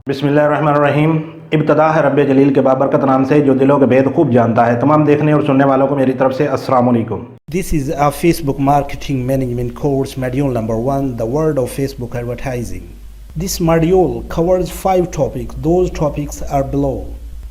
बिस्मिल्लाहिर्रहमानिर्रहीम। इब्तदा है रब्बे जलील के बाबरकत नाम से जो दिलों के भेद खूब जानता है। तमाम देखने और सुनने वालों को मेरी तरफ से अस्सलाम वालेकुम। This is a Facebook marketing management course module number 1, the world of Facebook advertising. This module covers 5 topics. Those topics are below.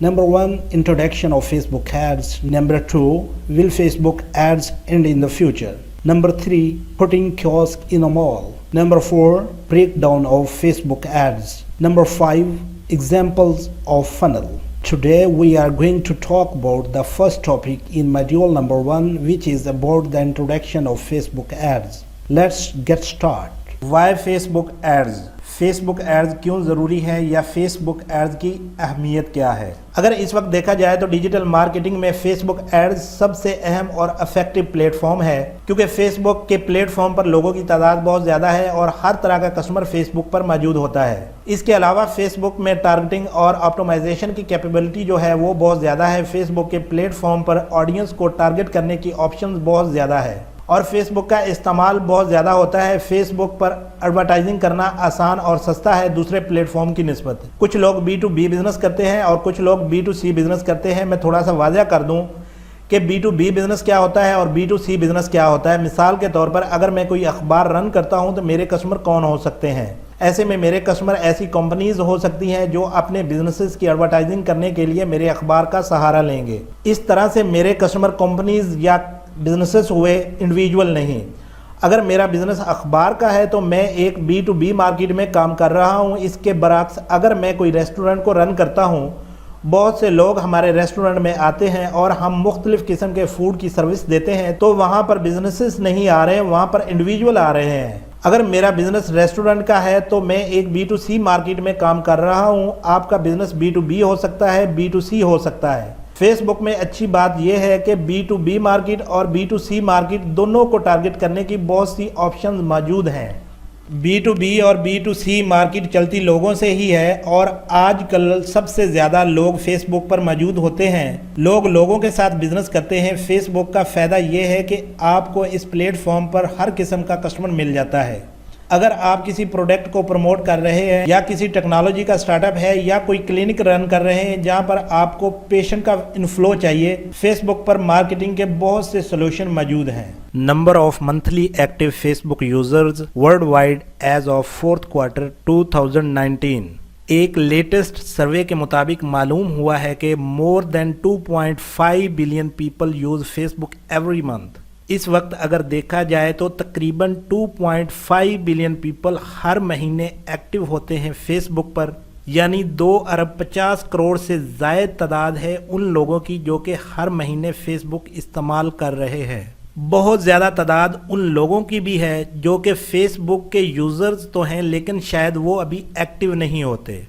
Number 1, introduction of Facebook ads. Number 2, will Facebook ads end in the future? Number 3, putting kiosk in a mall. Number 4, breakdown of Facebook ads. Number 5, examples of funnel. Today we are going to talk about the first topic in module number 1, which is about the introduction of Facebook ads. Let's get started. Why Facebook ads? Facebook ads क्यों ज़रूरी है या Facebook ads की अहमियत क्या है? अगर इस वक्त देखा जाए तो डिजिटल मार्केटिंग में फेसबुक एड्स सबसे अहम और इफेक्टिव प्लेटफॉर्म है, क्योंकि फेसबुक के प्लेटफॉर्म पर लोगों की तादाद बहुत ज़्यादा है और हर तरह का कस्टमर फेसबुक पर मौजूद होता है। इसके अलावा फेसबुक में टारगेटिंग और ऑप्टिमाइजेशन की कैपेबिलिटी जो है वो बहुत ज़्यादा है। फेसबुक के प्लेटफॉर्म पर ऑडियंस को टारगेट करने की ऑप्शन बहुत ज़्यादा है और फेसबुक का इस्तेमाल बहुत ज़्यादा होता है। फेसबुक पर एडवर्टाइजिंग करना आसान और सस्ता है दूसरे प्लेटफॉर्म की निस्बत। कुछ लोग B2B बिज़नेस करते हैं और कुछ लोग B2C बिज़नेस करते हैं। मैं थोड़ा सा वाज़ह कर दूं कि B2B बिज़नेस क्या होता है और B2C बिज़नेस क्या होता है। मिसाल के तौर पर अगर मैं कोई अखबार रन करता हूं तो मेरे कस्टमर कौन हो सकते हैं? ऐसे में मेरे कस्टमर ऐसी कंपनीज हो सकती हैं जो अपने बिजनेसेस की एडवर्टाइजिंग करने के लिए मेरे अखबार का सहारा लेंगे। इस तरह से मेरे कस्टमर कंपनीज या बिजनेसेस हुए, इंडिविजुअल नहीं। अगर मेरा बिजनेस अखबार का है तो मैं एक B2B मार्केट में काम कर रहा हूं। इसके बरक्स अगर मैं कोई रेस्टोरेंट को रन करता हूं, बहुत से लोग हमारे रेस्टोरेंट में आते हैं और हम मुख्तलिफ़ किस्म के फूड की सर्विस देते हैं, तो वहां पर बिजनेसेस नहीं आ रहे हैं, वहां पर इंडिविजुअल आ रहे हैं। अगर मेरा बिजनेस रेस्टोरेंट का है तो मैं एक B2C मार्केट में काम कर रहा हूं। आपका बिजनेस B2B हो सकता है, B2C हो सकता है। फेसबुक में अच्छी बात यह है कि B2B मार्केट और B2C मार्केट दोनों को टारगेट करने की बहुत सी ऑप्शंस मौजूद हैं। B2B और B2C मार्केट चलती लोगों से ही है और आजकल सबसे ज़्यादा लोग फेसबुक पर मौजूद होते हैं। लोग लोगों के साथ बिजनेस करते हैं। फेसबुक का फ़ायदा ये है कि आपको इस प्लेटफॉर्म पर हर किस्म का कस्टमर मिल जाता है। अगर आप किसी प्रोडक्ट को प्रमोट कर रहे हैं या किसी टेक्नोलॉजी का स्टार्टअप है या कोई क्लिनिक रन कर रहे हैं जहां पर आपको पेशेंट का इनफ्लो चाहिए, फेसबुक पर मार्केटिंग के बहुत से सोल्यूशन मौजूद हैं। Number of monthly active Facebook users world wide as of 4th quarter 2019। एक लेटेस्ट सर्वे के मुताबिक मालूम हुआ है कि more than 2.5 billion people use Facebook every month. इस वक्त अगर देखा जाए तो तकरीबन 2.5 बिलियन पीपल हर महीने एक्टिव होते हैं फेसबुक पर, यानी 2 अरब 50 करोड़ से ज़ायद तादाद है उन लोगों की जो कि हर महीने फेसबुक इस्तेमाल कर रहे हैं। बहुत ज़्यादा तादाद उन लोगों की भी है जो कि फेसबुक के यूज़र्स तो हैं लेकिन शायद वो अभी एक्टिव नहीं होते।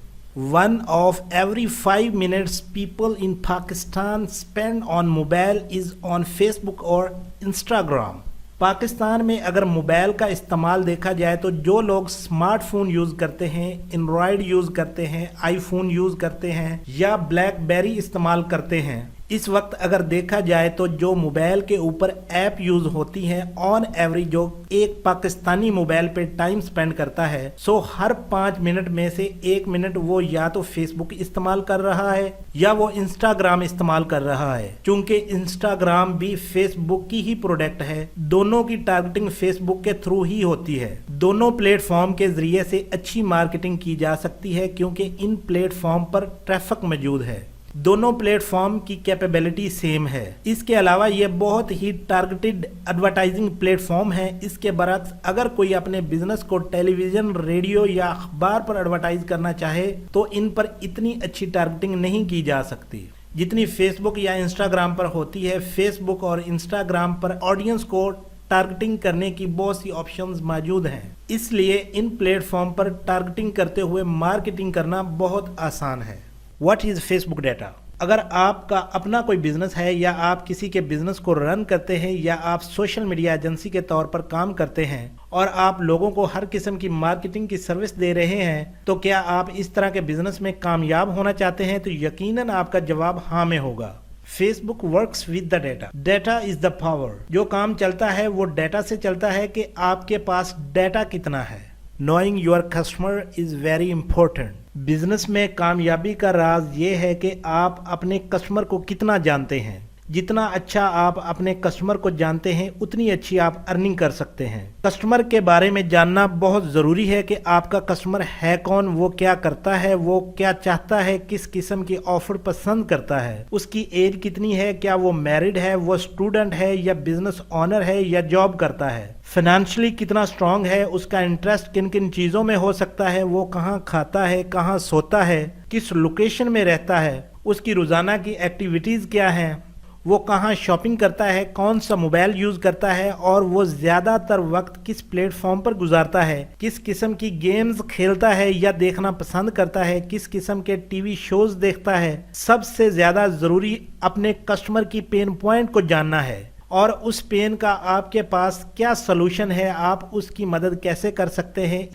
1 of every 5 minutes people in Pakistan spend on mobile is on Facebook और Instagram। पाकिस्तान में अगर मोबाइल का इस्तेमाल देखा जाए तो जो लोग स्मार्टफोन यूज़ करते हैं, एंड्रॉयड यूज़ करते हैं, आईफोन यूज़ करते हैं या ब्लैकबेरी इस्तेमाल करते हैं, इस वक्त अगर देखा जाए तो जो मोबाइल के ऊपर ऐप यूज़ होती हैं ऑन एवरेज जो एक पाकिस्तानी मोबाइल पे टाइम स्पेंड करता है, सो हर 5 मिनट में से 1 मिनट वो या तो फेसबुक इस्तेमाल कर रहा है या वो इंस्टाग्राम इस्तेमाल कर रहा है। चूंकि इंस्टाग्राम भी फेसबुक की ही प्रोडक्ट है, दोनों की टारगेटिंग फेसबुक के थ्रू ही होती है। दोनों प्लेटफॉर्म के जरिए से अच्छी मार्केटिंग की जा सकती है क्योंकि इन प्लेटफॉर्म पर ट्रैफिक मौजूद है। दोनों प्लेटफॉर्म की कैपेबिलिटी सेम है। इसके अलावा ये बहुत ही टारगेटेड एडवर्टाइजिंग प्लेटफॉर्म है। इसके बरक्स अगर कोई अपने बिजनेस को टेलीविज़न, रेडियो या अखबार पर एडवर्टाइज करना चाहे तो इन पर इतनी अच्छी टारगेटिंग नहीं की जा सकती जितनी फेसबुक या इंस्टाग्राम पर होती है। फेसबुक और इंस्टाग्राम पर ऑडियंस को टारगेटिंग करने की बहुत सी ऑप्शंस मौजूद हैं, इसलिए इन प्लेटफॉर्म पर टारगेटिंग करते हुए मार्केटिंग करना बहुत आसान है। What is Facebook data? अगर आपका अपना कोई बिजनेस है या आप किसी के बिजनेस को रन करते हैं या आप सोशल मीडिया एजेंसी के तौर पर काम करते हैं और आप लोगों को हर किस्म की मार्केटिंग की सर्विस दे रहे हैं, तो क्या आप इस तरह के बिजनेस में कामयाब होना चाहते हैं? तो यकीनन आपका जवाब हाँ में होगा। Facebook works with the data. Data is the power. जो काम चलता है वो डेटा से चलता है कि आपके पास डेटा कितना है। Knowing your customer is very important. Business में कामयाबी का राज ये है कि आप अपने कस्टमर को कितना जानते हैं। जितना अच्छा आप अपने कस्टमर को जानते हैं उतनी अच्छी आप अर्निंग कर सकते हैं। कस्टमर के बारे में जानना बहुत ज़रूरी है कि आपका कस्टमर है कौन, वो क्या करता है, वो क्या चाहता है, किस किस्म की ऑफर पसंद करता है, उसकी एज कितनी है, क्या वो मैरिड है, वो स्टूडेंट है या बिजनेस ऑनर है या जॉब करता है, फाइनेंशियली कितना स्ट्रांग है, उसका इंटरेस्ट किन किन चीज़ों में हो सकता है, वो कहाँ खाता है, कहाँ सोता है, किस लोकेशन में रहता है, उसकी रोज़ाना की एक्टिविटीज़ क्या हैं, वो कहाँ शॉपिंग करता है, कौन सा मोबाइल यूज़ करता है और वो ज़्यादातर वक्त किस प्लेटफॉर्म पर गुजारता है, किस किस्म की गेम्स खेलता है या देखना पसंद करता है, किस किस्म के टीवी शोज़ देखता है। सबसे ज़्यादा ज़रूरी अपने कस्टमर की पेन पॉइंट को जानना है और उस पेन का आपके पास क्या सलूशन है, आप उसकी मदद कैसे कर सकते हैं।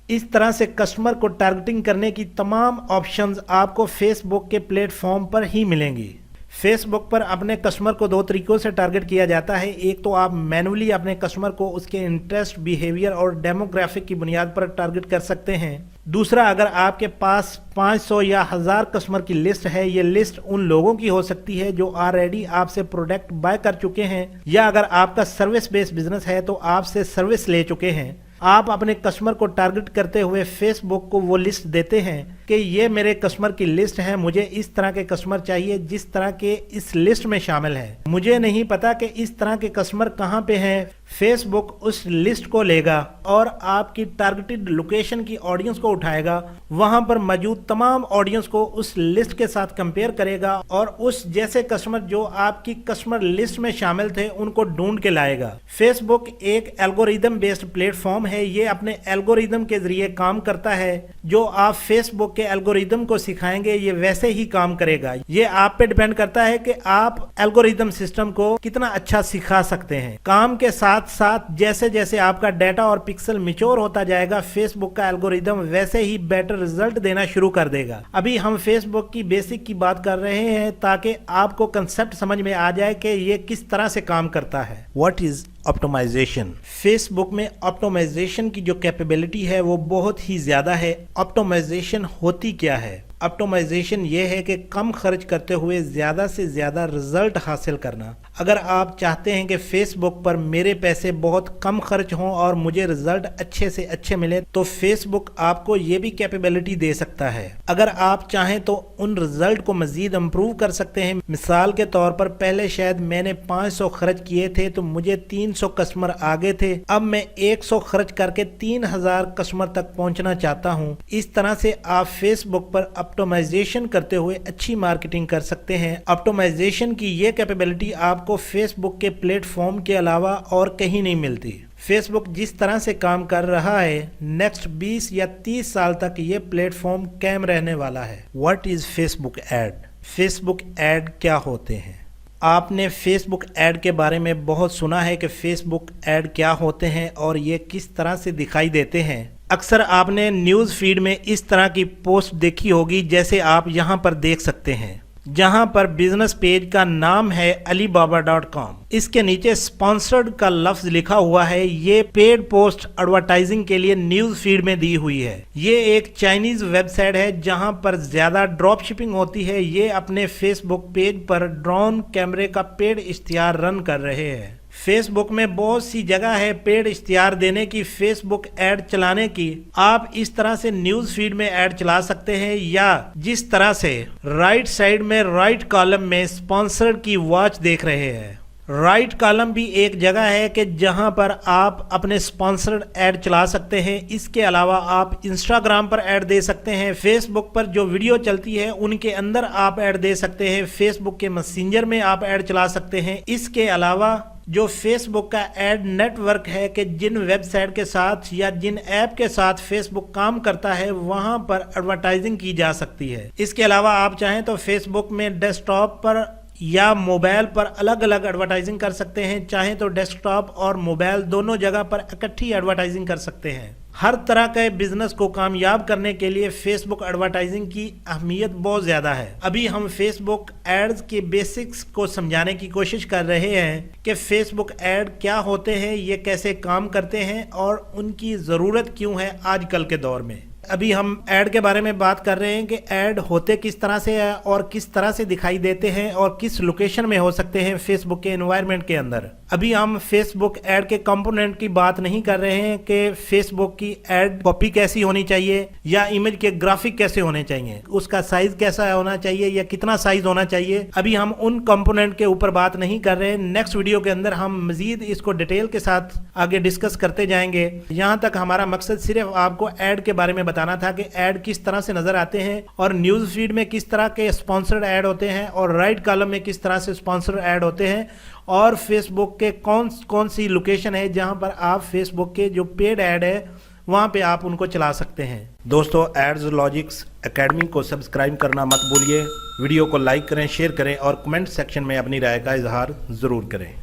इस तरह से कस्टमर को टारगेटिंग करने की तमाम ऑप्शंस आपको फेसबुक के प्लेटफॉर्म पर ही मिलेंगी। फेसबुक पर अपने कस्टमर को दो तरीकों से टारगेट किया जाता है। एक तो आप मैनुअली अपने कस्टमर को उसके इंटरेस्ट, बिहेवियर और डेमोग्राफिक की बुनियाद पर टारगेट कर सकते हैं। दूसरा, अगर आपके पास 500 या 1000 कस्टमर की लिस्ट है, ये लिस्ट उन लोगों की हो सकती है जो ऑलरेडी आपसे प्रोडक्ट बाय कर चुके हैं, या अगर आपका सर्विस बेस्ड बिजनेस है तो आपसे सर्विस ले चुके हैं। आप अपने कस्टमर को टारगेट करते हुए फेसबुक को वो लिस्ट देते हैं कि ये मेरे कस्टमर की लिस्ट है, मुझे इस तरह के कस्टमर चाहिए जिस तरह के इस लिस्ट में शामिल है। मुझे नहीं पता कि इस तरह के कस्टमर कहाँ पे हैं। फेसबुक उस लिस्ट को लेगा और आपकी टारगेटेड लोकेशन की ऑडियंस को उठाएगा, वहां पर मौजूद तमाम ऑडियंस को उस लिस्ट के साथ कंपेयर करेगा और उस जैसे कस्टमर जो आपकी कस्टमर लिस्ट में शामिल थे उनको ढूंढ के लाएगा। फेसबुक एक एल्गोरिदम बेस्ड प्लेटफॉर्म है। ये अपने एल्गोरिदम के जरिए काम करता है। जो आप फेसबुक के एल्गोरिदम को सिखाएंगे ये वैसे ही काम करेगा। ये आप पे डिपेंड करता है कि आप एल्गोरिदम सिस्टम को कितना अच्छा सिखा सकते हैं। काम के साथ साथ जैसे जैसे आपका डाटा और पिक्सल मैच्योर होता जाएगा, फेसबुक का एल्गोरिदम वैसे ही बेटर रिजल्ट देना शुरू कर देगा। अभी हम फेसबुक की बेसिक की बात कर रहे हैं ताकि आपको कंसेप्ट समझ में आ जाए कि ये किस तरह से काम करता है। What is optimisation? फेसबुक में ऑप्टिमाइजेशन की जो कैपेबिलिटी है वो बहुत ही ज्यादा है। ऑप्टिमाइजेशन होती क्या है? ऑप्टिमाइजेशन ये है कि कम खर्च करते हुए ज़्यादा से ज़्यादा रिजल्ट हासिल करना। अगर आप चाहते हैं कि फेसबुक पर मेरे पैसे बहुत कम खर्च हों और मुझे रिजल्ट अच्छे से अच्छे मिले, तो फेसबुक आपको ये भी कैपेबिलिटी दे सकता है। अगर आप चाहें तो उन रिजल्ट को मज़ीद इम्प्रूव कर सकते हैं। मिसाल के तौर पर पहले शायद मैंने 500 खर्च किए थे तो मुझे 300 कस्टमर आ गए थे। अब मैं 100 खर्च करके 3000 कस्टमर तक पहुंचना चाहता हूं। इस तरह से आप फेसबुक पर ऑप्टिमाइजेशन करते हुए अच्छी मार्केटिंग कर सकते हैं। ऑप्टिमाइजेशन की ये कैपेबिलिटी आपको फेसबुक के प्लेटफॉर्म के अलावा और कहीं नहीं मिलती। फेसबुक जिस तरह से काम कर रहा है, नेक्स्ट 20 या 30 साल तक ये प्लेटफॉर्म कायम रहने वाला है। What is Facebook ad? Facebook ad क्या होते हैं? आपने फेसबुक ऐड के बारे में बहुत सुना है कि फेसबुक ऐड क्या होते हैं और ये किस तरह से दिखाई देते हैं। अक्सर आपने न्यूज़ फीड में इस तरह की पोस्ट देखी होगी, जैसे आप यहाँ पर देख सकते हैं, जहां पर बिजनेस पेज का नाम है alibaba.com। इसके नीचे स्पॉन्सर्ड का लफ्ज लिखा हुआ है। ये पेड पोस्ट एडवर्टाइजिंग के लिए न्यूज फीड में दी हुई है। ये एक चाइनीज वेबसाइट है जहां पर ज्यादा ड्रॉप शिपिंग होती है। ये अपने फेसबुक पेज पर ड्रोन कैमरे का पेड इश्तिहार रन कर रहे हैं। फेसबुक में बहुत सी जगह है पेड इश्तिहार देने की, फेसबुक ऐड चलाने की। आप इस तरह से न्यूज फीड में ऐड चला सकते हैं, या जिस तरह से राइट साइड में राइट कॉलम में स्पॉन्सर्ड की वॉच देख रहे हैं। राइट कॉलम भी एक जगह है कि जहां पर आप अपने स्पॉन्सर्ड ऐड चला सकते हैं। इसके अलावा आप इंस्टाग्राम पर ऐड दे सकते हैं। फेसबुक पर जो वीडियो चलती है उनके अंदर आप ऐड दे सकते हैं। फेसबुक के मैसेंजर में आप ऐड चला सकते हैं। इसके अलावा जो फेसबुक का एड नेटवर्क है कि जिन वेबसाइट के साथ या जिन ऐप के साथ फेसबुक काम करता है वहां पर एडवर्टाइजिंग की जा सकती है। इसके अलावा आप चाहें तो फेसबुक में डेस्कटॉप पर या मोबाइल पर अलग अलग एडवर्टाइजिंग कर सकते हैं। चाहें तो डेस्कटॉप और मोबाइल दोनों जगह पर इकट्ठी एडवर्टाइजिंग कर सकते हैं। हर तरह के बिजनेस को कामयाब करने के लिए फेसबुक एडवर्टाइजिंग की अहमियत बहुत ज़्यादा है। अभी हम फेसबुक एड्स के बेसिक्स को समझाने की कोशिश कर रहे हैं कि फेसबुक ऐड क्या होते हैं, ये कैसे काम करते हैं और उनकी ज़रूरत क्यों है आजकल के दौर में। अभी हम ऐड के बारे में बात कर रहे हैं कि ऐड होते किस तरह से है और किस तरह से दिखाई देते हैं और किस लोकेशन में हो सकते हैं फेसबुक के एनवायरनमेंट के अंदर। अभी हम फेसबुक ऐड के कंपोनेंट की बात नहीं कर रहे हैं कि फेसबुक की ऐड कॉपी कैसी होनी चाहिए या इमेज के ग्राफिक कैसे होने चाहिए, उसका साइज कैसा होना चाहिए या कितना साइज होना चाहिए। अभी हम उन कंपोनेंट के ऊपर बात नहीं कर रहे हैं। नेक्स्ट वीडियो के अंदर हम मजीद इसको डिटेल के साथ आगे डिस्कस करते जाएंगे। यहाँ तक हमारा मकसद सिर्फ आपको ऐड के बारे में बताना था कि ऐड किस तरह से नजर आते हैं और न्यूज फीड में किस तरह के स्पॉन्सर्ड ऐड होते हैं और राइट कॉलम में किस तरह से स्पॉन्सर्ड ऐड होते हैं और फेसबुक के कौन सी लोकेशन है जहां पर आप फेसबुक के जो पेड ऐड है वहां पे आप उनको चला सकते हैं। दोस्तों, एड्सलॉजिक्स एकेडमी को सब्सक्राइब करना मत भूलिए। वीडियो को लाइक करें, शेयर करें और कमेंट सेक्शन में अपनी राय का इजहार जरूर करें।